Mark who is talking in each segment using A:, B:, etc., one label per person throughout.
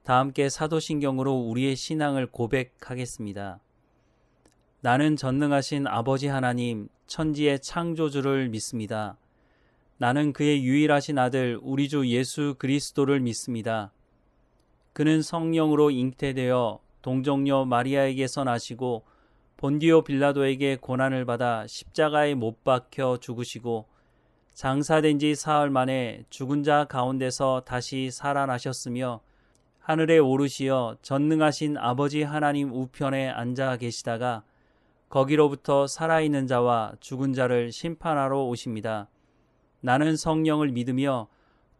A: 다 함께 사도신경으로 우리의 신앙을 고백하겠습니다. 나는 전능하신 아버지 하나님, 천지의 창조주를 믿습니다. 나는 그의 유일하신 아들 우리 주 예수 그리스도를 믿습니다. 그는 성령으로 잉태되어 동정녀 마리아에게서 나시고 본디오 빌라도에게 고난을 받아 십자가에 못 박혀 죽으시고 장사된 지 사흘 만에 죽은 자 가운데서 다시 살아나셨으며 하늘에 오르시어 전능하신 아버지 하나님 우편에 앉아 계시다가 거기로부터 살아있는 자와 죽은 자를 심판하러 오십니다. 나는 성령을 믿으며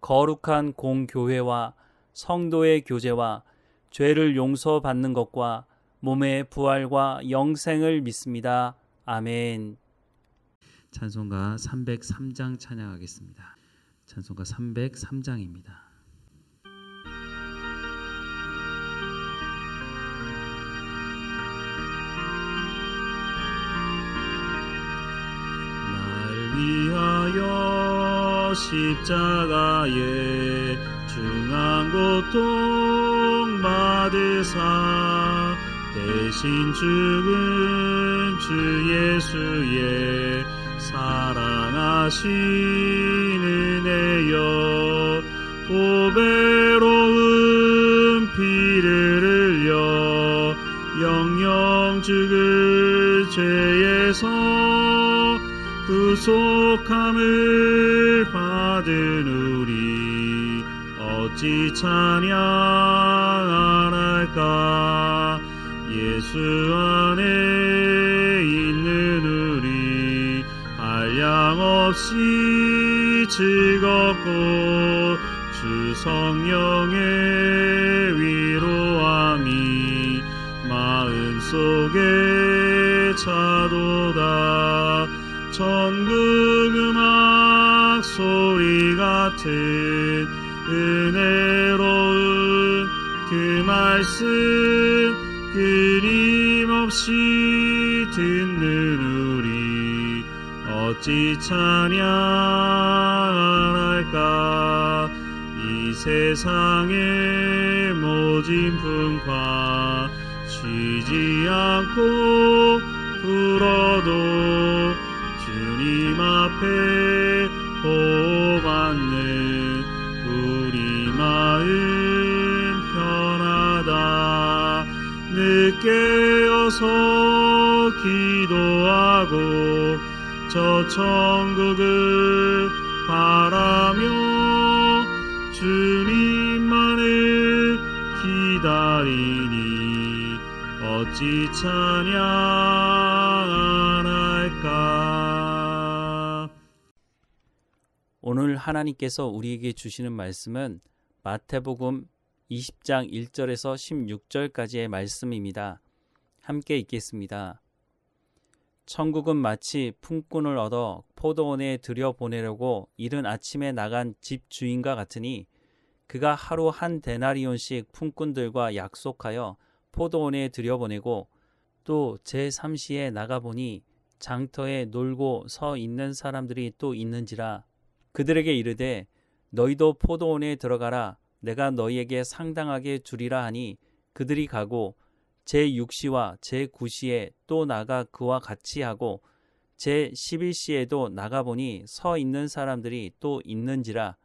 A: 거룩한 공교회와 성도의 교제와 죄를 용서받는 것과 몸의 부활과 영생을 믿습니다. 아멘. 찬송가 303장 찬양하겠습니다. 찬송가 303장입니다. 위하여 십자가에 중한 고통 받으사 대신 죽은 주 예수의 사랑하신 은혜여 보배로운 피를 흘려 영영 죽을 죄에서 구속함을 받은 우리 어찌 찬양 안 할까. 예수 안에 있는 우리 한량없이 즐겁고 주 성령의 위로함이 마음속에 차도다. 천국 음악 소리 같은 은혜로운 그 말씀 끊임없이 듣는 우리 어찌 찬양 안 할까. 이 세상의 모진 풍파 쉬지 않고 불어도 주님 앞에 보호받는 우리 마음 편하다. 늦게 어서 기도하고 저 천국을 바라며 주님만을 기다리니 어찌 찬양 안 할까. 오늘 하나님께서 우리에게 주시는 말씀은 마태복음 20장 1절에서 16절까지의 말씀입니다. 함께 읽겠습니다. 천국은 마치 품꾼을 얻어 포도원에 들여보내려고 이른 아침에 나간 집주인과 같으니 그가 하루 한 데나리온씩 품꾼들과 약속하여 포도원에 들여보내고 또 제3시에 나가보니 장터에 놀고 서 있는 사람들이 또 있는지라. 그들에게 이르되 너희도 포도원에 들어가라. 내가 너희에게 상당하게 주리라 하니 그들이 가고 제6시와 제9시에 또 나가 그와 같이 하고 제11시에도 나가보니 서 있는 사람들이 또 있는지라.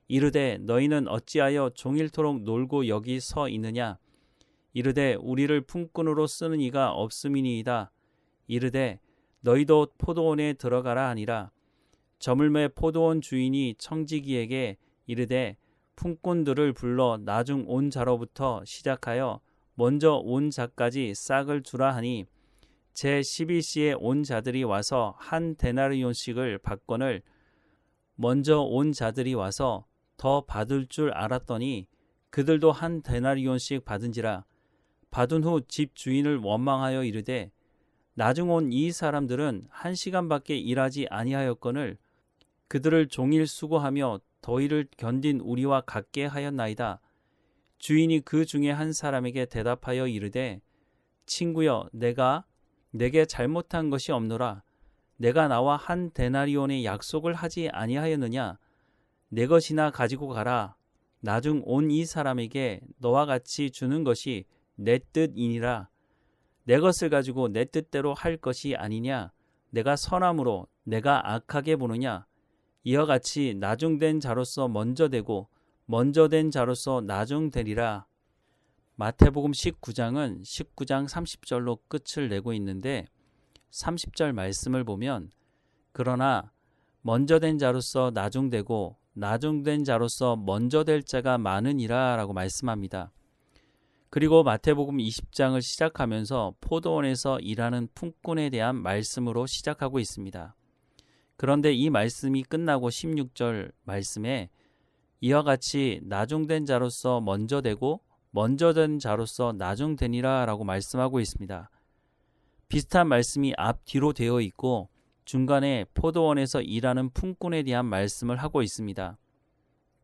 A: 이르되 너희는 어찌하여 종일토록 놀고 여기 서 있느냐. 이르되 우리를 품꾼으로 쓰는 이가 없음이니이다. 이르되 너희도 포도원에 들어가라 하니라. 저물매 포도원 주인이 청지기에게 이르되 품꾼들을 불러 나중 온 자로부터 시작하여 먼저 온 자까지 싹을 주라 하니 제11시에 온 자들이 와서 한 데나리온씩을 받거늘 먼저 온 자들이 와서 더 받을 줄 알았더니 그들도 한 데나리온씩 받은지라. 받은 후 집 주인을 원망하여 이르되 나중 온 이 사람들은 1시간밖에 일하지 아니하였거늘 그들을 종일 수고하며 더위를 견딘 우리와 같게 하였나이다. 주인이 그 중에 한 사람에게 대답하여 이르되 친구여 내게 잘못한 것이 없노라. 내가 나와 한 데나리온의 약속을 하지 아니하였느냐. 내 것이나 가지고 가라. 나중 온 이 사람에게 너와 같이 주는 것이 내 뜻이니라. 내 것을 가지고 내 뜻대로 할 것이 아니냐. 내가 선함으로 내가 악하게 보느냐. 이와 같이 나중된 자로서 먼저 되고 먼저 된 자로서 나중되리라. 마태복음 19장은 19장 30절로 끝을 내고 있는데 30절 말씀을 보면 그러나 먼저 된 자로서 나중되고 나중된 자로서 먼저 될 자가 많으니라 라고 말씀합니다. 그리고 마태복음 20장을 시작하면서 포도원에서 일하는 품꾼에 대한 말씀으로 시작하고 있습니다. 그런데 이 말씀이 끝나고 16절 말씀에 이와 같이 나중된 자로서 먼저 되고 먼저 된 자로서 나중되니라 라고 말씀하고 있습니다. 비슷한 말씀이 앞뒤로 되어 있고 중간에 포도원에서 일하는 품꾼에 대한 말씀을 하고 있습니다.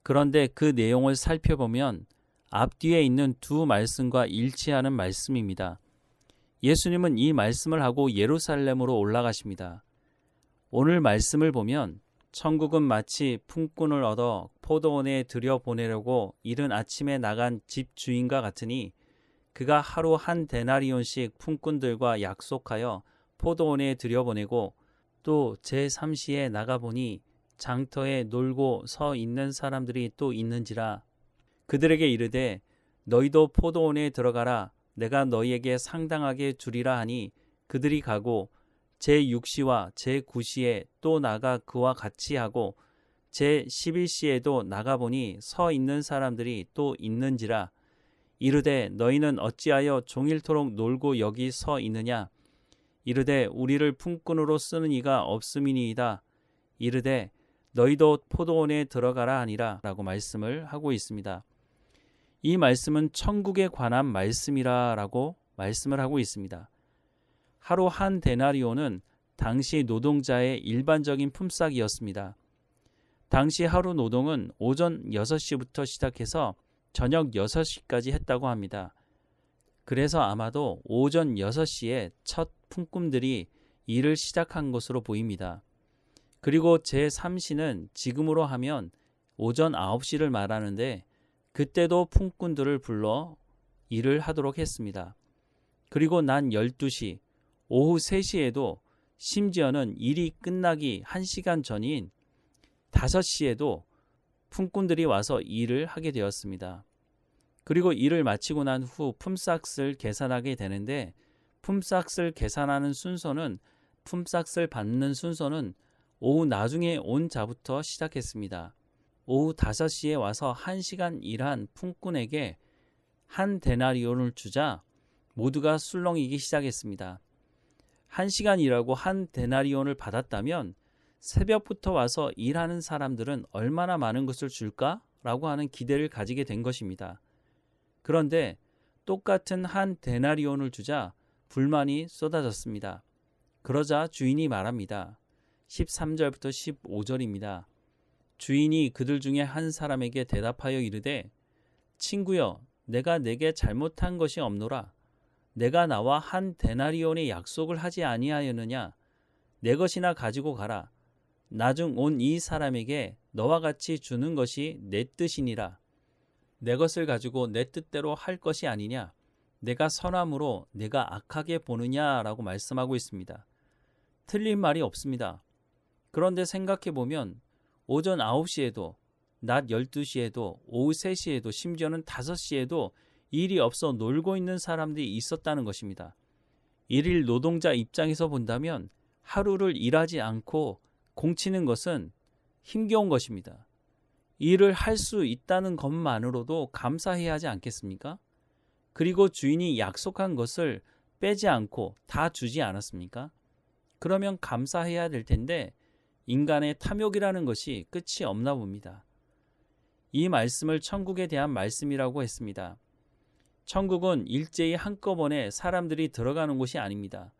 A: 그런데 그 내용을 살펴보면 앞뒤에 있는 두 말씀과 일치하는 말씀입니다. 예수님은 이 말씀을 하고 예루살렘으로 올라가십니다. 오늘 말씀을 보면 천국은 마치 품꾼을 얻어 포도원에 들여보내려고 이른 아침에 나간 집 주인과 같으니 그가 하루 한 데나리온씩 품꾼들과 약속하여 포도원에 들여보내고 또 제3시에 나가보니 장터에 놀고 서 있는 사람들이 또 있는지라. 그들에게 이르되 너희도 포도원에 들어가라. 내가 너희에게 상당하게 주리라 하니 그들이 가고 제6시와 제9시에 또 나가 그와 같이 하고 제11시에도 나가보니 서 있는 사람들이 또 있는지라. 이르되 너희는 어찌하여 종일토록 놀고 여기 서 있느냐. 이르되 우리를 품꾼으로 쓰는 이가 없음이니이다. 이르되 너희도 포도원에 들어가라 하니라 라고 말씀을 하고 있습니다. 이 말씀은 천국에 관한 말씀이라 라고 말씀을 하고 있습니다. 하루 한 데나리온은 당시 노동자의 일반적인 품삯이었습니다. 당시 하루 노동은 오전 6시부터 시작해서 저녁 6시까지 했다고 합니다. 그래서 아마도 오전 6시에 첫 품꾼들이 일을 시작한 것으로 보입니다. 그리고 제3시는 지금으로 하면 오전 9시를 말하는데 그때도 품꾼들을 불러 일을 하도록 했습니다. 그리고 난 12시, 오후 3시에도 심지어는 일이 끝나기 1시간 전인 5시에도 품꾼들이 와서 일을 하게 되었습니다. 그리고 일을 마치고 난 후 품삯을 계산하게 되는데 품삯을 계산하는 순서는 품삯을 받는 순서는 오후 나중에 온 자부터 시작했습니다. 오후 5시에 와서 1시간 일한 품꾼에게 한 데나리온을 주자 모두가 술렁이기 시작했습니다. 1시간 일하고 한 데나리온을 받았다면 새벽부터 와서 일하는 사람들은 얼마나 많은 것을 줄까라고 하는 기대를 가지게 된 것입니다. 그런데 똑같은 한 데나리온을 주자 불만이 쏟아졌습니다. 그러자 주인이 말합니다. 13절부터 15절입니다. 주인이 그들 중에 한 사람에게 대답하여 이르되 친구여 내가 내게 잘못한 것이 없노라. 내가 나와 한 데나리온의 약속을 하지 아니하였느냐. 내 것이나 가지고 가라. 나중 온 이 사람에게 너와 같이 주는 것이 내 뜻이니라. 내 것을 가지고 내 뜻대로 할 것이 아니냐. 내가 선함으로 내가 악하게 보느냐라고 말씀하고 있습니다. 틀린 말이 없습니다. 그런데 생각해보면 오전 9시에도 낮 12시에도 오후 3시에도 심지어는 5시에도 일이 없어 놀고 있는 사람들이 있었다는 것입니다. 일일 노동자 입장에서 본다면 하루를 일하지 않고 공치는 것은 힘겨운 것입니다. 일을 할 수 있다는 것만으로도 감사해야 하지 않겠습니까? 그리고 주인이 약속한 것을 빼지 않고 다 주지 않았습니까? 그러면 감사해야 될 텐데 인간의 탐욕이라는 것이 끝이 없나 봅니다. 이 말씀을 천국에 대한 말씀이라고 했습니다. 천국은 일제히 한꺼번에 사람들이 들어가는 곳이 아닙니다.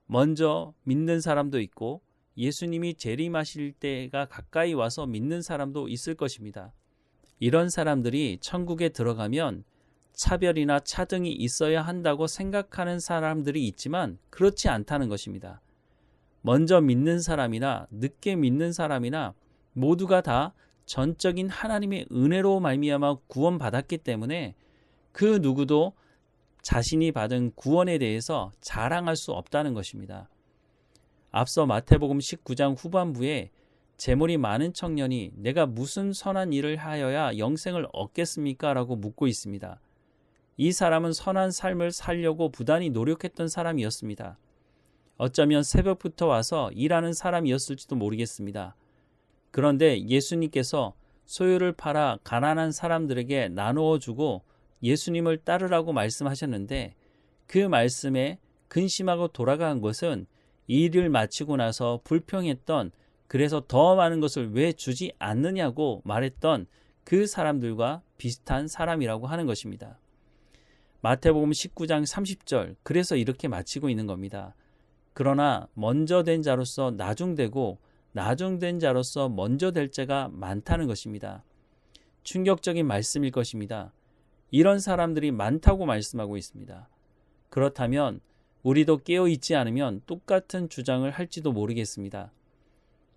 A: 먼저 믿는 사람도 있고 예수님이 재림하실 때가 가까이 와서 믿는 사람도 있을 것입니다. 이런 사람들이 천국에 들어가면 차별이나 차등이 있어야 한다고 생각하는 사람들이 있지만 그렇지 않다는 것입니다. 먼저 믿는 사람이나 늦게 믿는 사람이나 모두가 다 전적인 하나님의 은혜로 말미암아 구원받았기 때문에 그 누구도 자신이 받은 구원에 대해서 자랑할 수 없다는 것입니다. 앞서 마태복음 19장 후반부에 재물이 많은 청년이 내가 무슨 선한 일을 하여야 영생을 얻겠습니까? 라고 묻고 있습니다. 이 사람은 선한 삶을 살려고 부단히 노력했던 사람이었습니다. 어쩌면 새벽부터 와서 일하는 사람이었을지도 모르겠습니다. 그런데 예수님께서 소유를 팔아 가난한 사람들에게 나누어 주고 예수님을 따르라고 말씀하셨는데 그 말씀에 근심하고 돌아간 것은 이 일을 마치고 나서 불평했던, 그래서 더 많은 것을 왜 주지 않느냐고 말했던 그 사람들과 비슷한 사람이라고 하는 것입니다. 마태복음 19장 30절, 그래서 이렇게 마치고 있는 겁니다. 그러나 먼저 된 자로서 나중되고 나중된 자로서 먼저 될 자가 많다는 것입니다. 충격적인 말씀일 것입니다. 이런 사람들이 많다고 말씀하고 있습니다. 그렇다면 우리도 깨어있지 않으면 똑같은 주장을 할지도 모르겠습니다.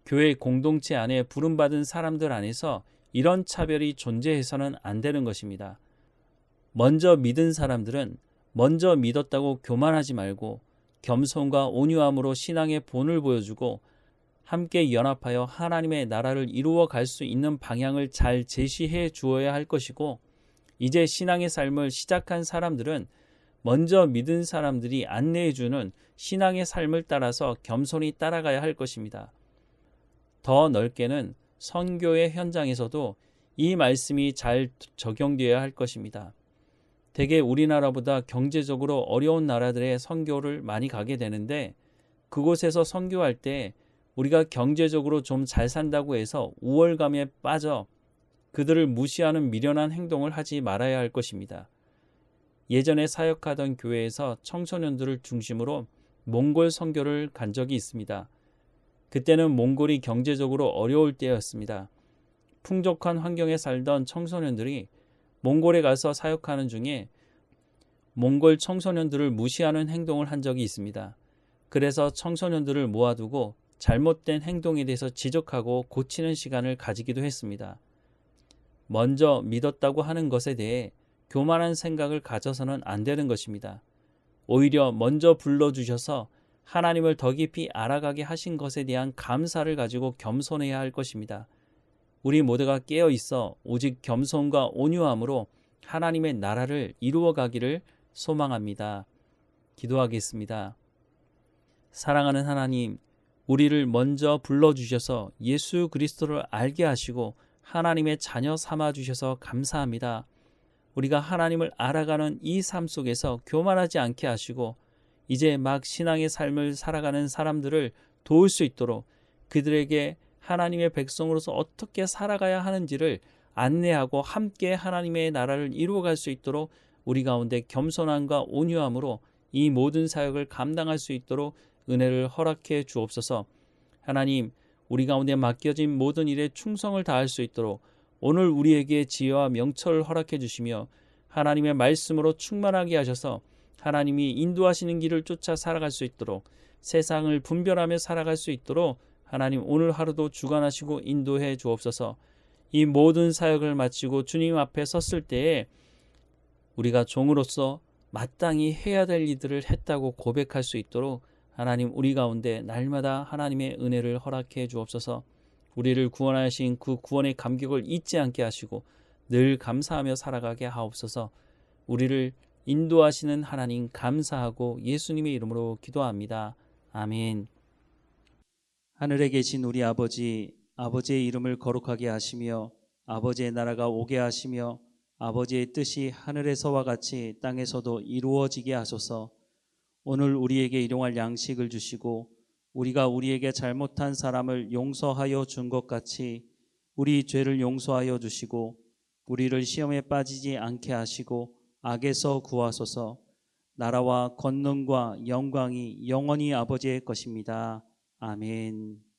A: 교회 공동체 안에 부름받은 사람들 안에서 이런 차별이 존재해서는 안 되는 것입니다. 먼저 믿은 사람들은 먼저 믿었다고 교만하지 말고 겸손과 온유함으로 신앙의 본을 보여주고 함께 연합하여 하나님의 나라를 이루어 갈 수 있는 방향을 잘 제시해 주어야 할 것이고, 이제 신앙의 삶을 시작한 사람들은 먼저 믿은 사람들이 안내해 주는 신앙의 삶을 따라서 겸손히 따라가야 할 것입니다. 더 넓게는 선교의 현장에서도 이 말씀이 잘 적용되어야 할 것입니다. 대개 우리나라보다 경제적으로 어려운 나라들의 선교를 많이 가게 되는데, 그곳에서 선교할 때 우리가 경제적으로 좀 잘 산다고 해서 우월감에 빠져 그들을 무시하는 미련한 행동을 하지 말아야 할 것입니다. 예전에 사역하던 교회에서 청소년들을 중심으로 몽골 선교를 간 적이 있습니다. 그때는 몽골이 경제적으로 어려울 때였습니다. 풍족한 환경에 살던 청소년들이 몽골에 가서 사역하는 중에 몽골 청소년들을 무시하는 행동을 한 적이 있습니다. 그래서 청소년들을 모아두고 잘못된 행동에 대해서 지적하고 고치는 시간을 가지기도 했습니다. 먼저 믿었다고 하는 것에 대해 교만한 생각을 가져서는 안 되는 것입니다. 오히려 먼저 불러주셔서 하나님을 더 깊이 알아가게 하신 것에 대한 감사를 가지고 겸손해야 할 것입니다. 우리 모두가 깨어 있어 오직 겸손과 온유함으로 하나님의 나라를 이루어 가기를 소망합니다. 기도하겠습니다. 사랑하는 하나님, 우리를 먼저 불러주셔서 예수 그리스도를 알게 하시고 하나님의 자녀 삼아주셔서 감사합니다. 우리가 하나님을 알아가는 이 삶 속에서 교만하지 않게 하시고 이제 막 신앙의 삶을 살아가는 사람들을 도울 수 있도록 그들에게 하나님의 백성으로서 어떻게 살아가야 하는지를 안내하고 함께 하나님의 나라를 이루어갈 수 있도록 우리 가운데 겸손함과 온유함으로 이 모든 사역을 감당할 수 있도록 은혜를 허락해 주옵소서. 하나님, 우리 가운데 맡겨진 모든 일에 충성을 다할 수 있도록 오늘 우리에게 지혜와 명철을 허락해 주시며 하나님의 말씀으로 충만하게 하셔서 하나님이 인도하시는 길을 쫓아 살아갈 수 있도록 세상을 분별하며 살아갈 수 있도록 하나님 오늘 하루도 주관하시고 인도해 주옵소서. 이 모든 사역을 마치고 주님 앞에 섰을 때에 우리가 종으로서 마땅히 해야 될 일들을 했다고 고백할 수 있도록 하나님 우리 가운데 날마다 하나님의 은혜를 허락해 주옵소서. 우리를 구원하신 그 구원의 감격을 잊지 않게 하시고 늘 감사하며 살아가게 하옵소서. 우리를 인도하시는 하나님 감사하고 예수님의 이름으로 기도합니다. 아멘.
B: 하늘에 계신 우리 아버지, 아버지의 이름을 거룩하게 하시며 아버지의 나라가 오게 하시며 아버지의 뜻이 하늘에서와 같이 땅에서도 이루어지게 하소서. 오늘 우리에게 일용할 양식을 주시고 우리가 우리에게 잘못한 사람을 용서하여 준 것 같이 우리 죄를 용서하여 주시고 우리를 시험에 빠지지 않게 하시고 악에서 구하소서. 나라와 권능과 영광이 영원히 아버지의 것입니다. 아멘.